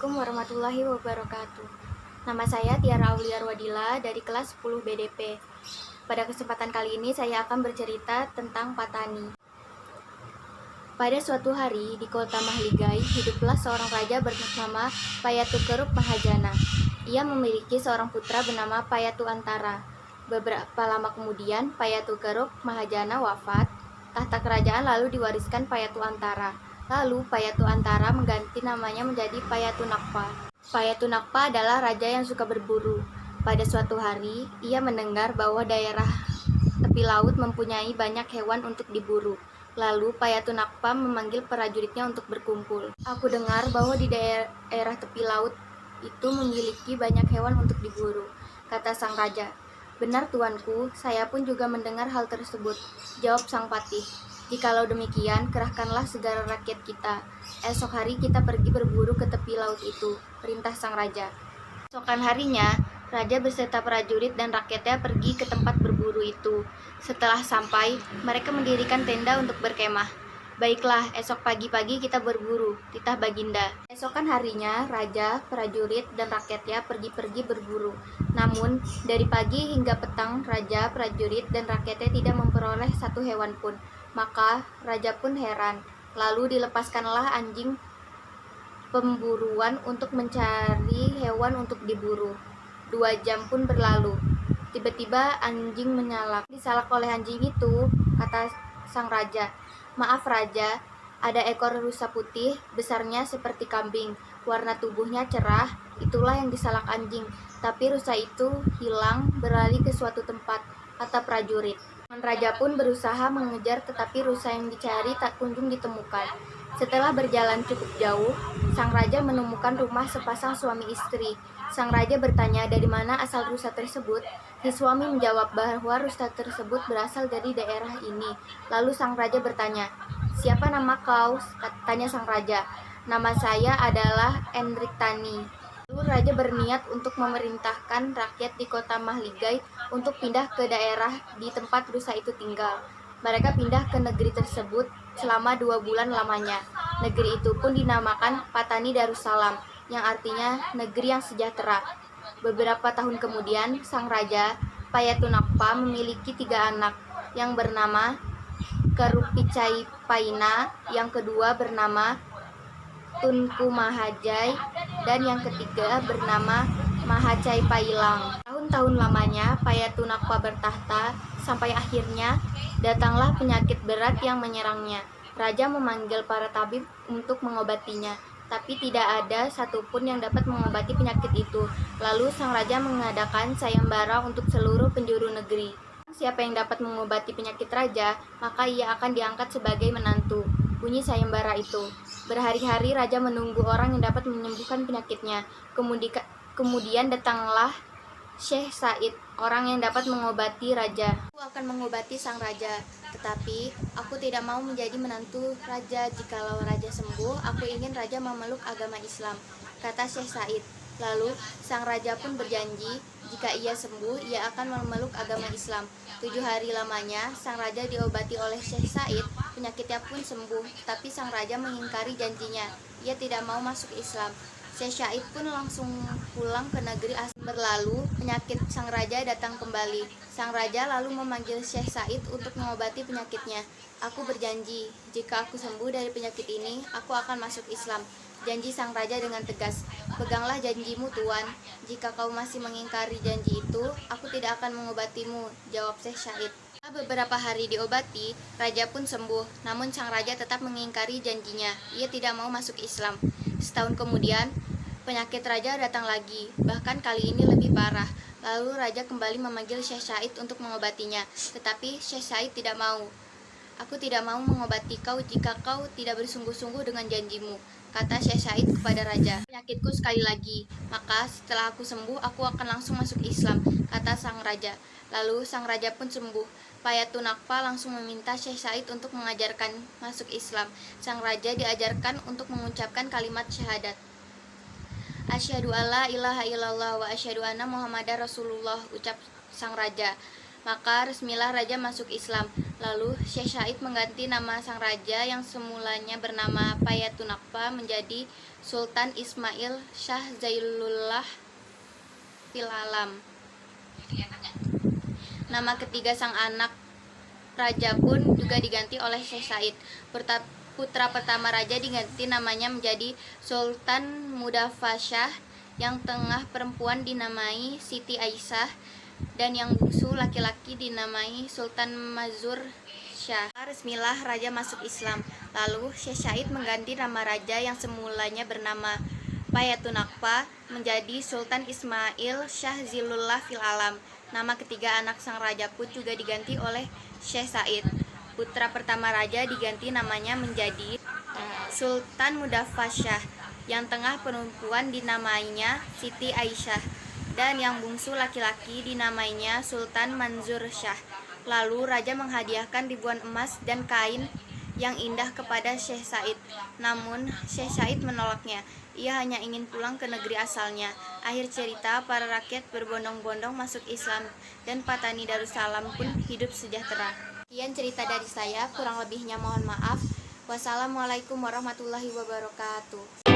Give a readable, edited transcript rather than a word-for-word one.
Assalamualaikum warahmatullahi wabarakatuh. Nama saya Tiara Auliar Wadila dari kelas 10 BDP. Pada kesempatan kali ini saya akan bercerita tentang Patani. Pada suatu hari di kota Mahligai, hiduplah seorang raja bernama Payatukerup Mahajana. Ia memiliki seorang putra bernama Payatu Antara. Beberapa lama kemudian, Payatukerup Mahajana wafat. Tahta kerajaan lalu diwariskan Payatu Antara. Lalu Payatu Antara mengganti namanya menjadi Payatu Nakpa. Payatu Nakpa adalah raja yang suka berburu. Pada suatu hari, ia mendengar bahwa daerah tepi laut mempunyai banyak hewan untuk diburu. Lalu Payatu Nakpa memanggil prajuritnya untuk berkumpul. Aku dengar bahwa di daerah tepi laut itu memiliki banyak hewan untuk diburu, kata sang raja. Benar tuanku, saya pun juga mendengar hal tersebut, jawab sang patih. Jikalau demikian, kerahkanlah segala rakyat kita. Esok hari kita pergi berburu ke tepi laut itu, perintah sang raja. Esokan harinya, raja beserta prajurit dan rakyatnya pergi ke tempat berburu itu. Setelah sampai, mereka mendirikan tenda untuk berkemah. Baiklah, esok pagi-pagi kita berburu, titah Baginda. Esokan harinya, raja, prajurit, dan rakyatnya pergi-pergi berburu. Namun, dari pagi hingga petang, raja, prajurit, dan rakyatnya tidak memperoleh satu hewan pun. Maka, raja pun heran. Lalu dilepaskanlah anjing pemburuan untuk mencari hewan untuk diburu. 2 jam pun berlalu. Tiba-tiba anjing menyalak. Disalak oleh anjing itu, kata sang raja. Maaf raja, ada ekor rusa putih, besarnya seperti kambing. Warna tubuhnya cerah, itulah yang disalak anjing. Tapi rusa itu hilang berlari ke suatu tempat, kata prajurit. Raja pun berusaha mengejar tetapi rusa yang dicari tak kunjung ditemukan. Setelah berjalan cukup jauh, sang raja menemukan rumah sepasang suami istri. Sang raja bertanya dari mana asal rusa tersebut. Si suami menjawab bahwa rusa tersebut berasal dari daerah ini. Lalu sang raja bertanya, "Siapa nama kau?" Tanya sang raja. "Nama saya adalah Endrik Tani." Lalu raja berniat untuk memerintahkan rakyat di kota Mahligai untuk pindah ke daerah di tempat rusa itu tinggal. Mereka pindah ke negeri tersebut selama 2 bulan lamanya. Negeri itu pun dinamakan Patani Darussalam, yang artinya negeri yang sejahtera. Beberapa tahun kemudian, sang raja Payatunakpa memiliki 3 anak yang bernama Kerupicai Paina, yang kedua bernama Tunku Mahajai, dan yang ketiga bernama Mahacai Pailang. Tahun-tahun lamanya Payatunakpa bertahta sampai akhirnya datanglah penyakit berat yang menyerangnya. Raja memanggil para tabib untuk mengobatinya, tapi tidak ada satupun yang dapat mengobati penyakit itu. Lalu sang raja mengadakan sayembara untuk seluruh penjuru negeri. Siapa yang dapat mengobati penyakit raja, maka ia akan diangkat sebagai menantu. Bunyi sayembara itu. Berhari-hari raja menunggu orang yang dapat menyembuhkan penyakitnya. Kemudian datanglah Syekh Said, orang yang dapat mengobati raja. Aku akan mengobati sang raja, tetapi aku tidak mau menjadi menantu raja. Jikalau raja sembuh, aku ingin raja memeluk agama Islam, kata Syekh Said. Lalu sang raja pun berjanji jika ia sembuh, ia akan memeluk agama Islam. 7 hari lamanya, sang raja diobati oleh Syekh Said, penyakitnya pun sembuh, tapi sang raja mengingkari janjinya. Ia tidak mau masuk Islam. Syekh Said pun langsung pulang ke negeri asal. Berlalu, penyakit sang raja datang kembali. Sang raja lalu memanggil Syekh Said untuk mengobati penyakitnya. Aku berjanji, jika aku sembuh dari penyakit ini, aku akan masuk Islam. Janji sang raja dengan tegas. Peganglah janjimu tuan. Jika kau masih mengingkari janji itu, aku tidak akan mengobatimu, jawab Syekh Said. Setelah beberapa hari diobati, raja pun sembuh. Namun sang raja tetap mengingkari janjinya. Ia tidak mau masuk Islam. Setahun kemudian, penyakit raja datang lagi, bahkan kali ini lebih parah. Lalu raja kembali memanggil Syekh Said untuk mengobatinya, tetapi Syekh Said tidak mau. Aku tidak mau mengobati kau jika kau tidak bersungguh-sungguh dengan janjimu, kata Syekh Said kepada raja. Penyakitku sekali lagi, maka setelah aku sembuh, aku akan langsung masuk Islam, kata sang raja. Lalu sang raja pun sembuh. Payatunakpa langsung meminta Syekh Said untuk mengajarkan masuk Islam. Sang raja diajarkan untuk mengucapkan kalimat syahadat. Asyhadu alla ilaha illallah wa asyhadu anna Muhammadar Rasulullah, ucap sang raja. Maka resmilah raja masuk Islam. Lalu Syekh Said mengganti nama sang raja yang semulanya bernama Payatunakpa menjadi Sultan Ismail Shah Zailullah fil Alam. Nama ketiga sang anak raja pun juga diganti oleh Syekh Said. Putra pertama raja diganti namanya menjadi Sultan Mudafasyah, yang tengah perempuan dinamai Siti Aisyah, dan yang bungsu laki-laki dinamai Sultan Mazur Syah. Resmilah raja masuk Islam. Lalu Syekh Said mengganti nama raja yang semulanya bernama Payatunakpa menjadi Sultan Ismail Shah Zilullah fil Alam. Nama ketiga anak sang raja pun juga diganti oleh Syekh Said. Putra pertama raja diganti namanya menjadi Sultan Mudafasyah, yang tengah perempuan dinamainya Siti Aisyah, dan yang bungsu laki-laki dinamainya Sultan Manzur Syah. Lalu raja menghadiahkan ribuan emas dan kain yang indah kepada Syekh Said. Namun Syekh Said menolaknya. Ia hanya ingin pulang ke negeri asalnya. Akhir cerita, para rakyat berbondong-bondong masuk Islam dan Patani Darussalam pun hidup sejahtera. Sekian cerita dari saya, kurang lebihnya mohon maaf. Wassalamualaikum warahmatullahi wabarakatuh.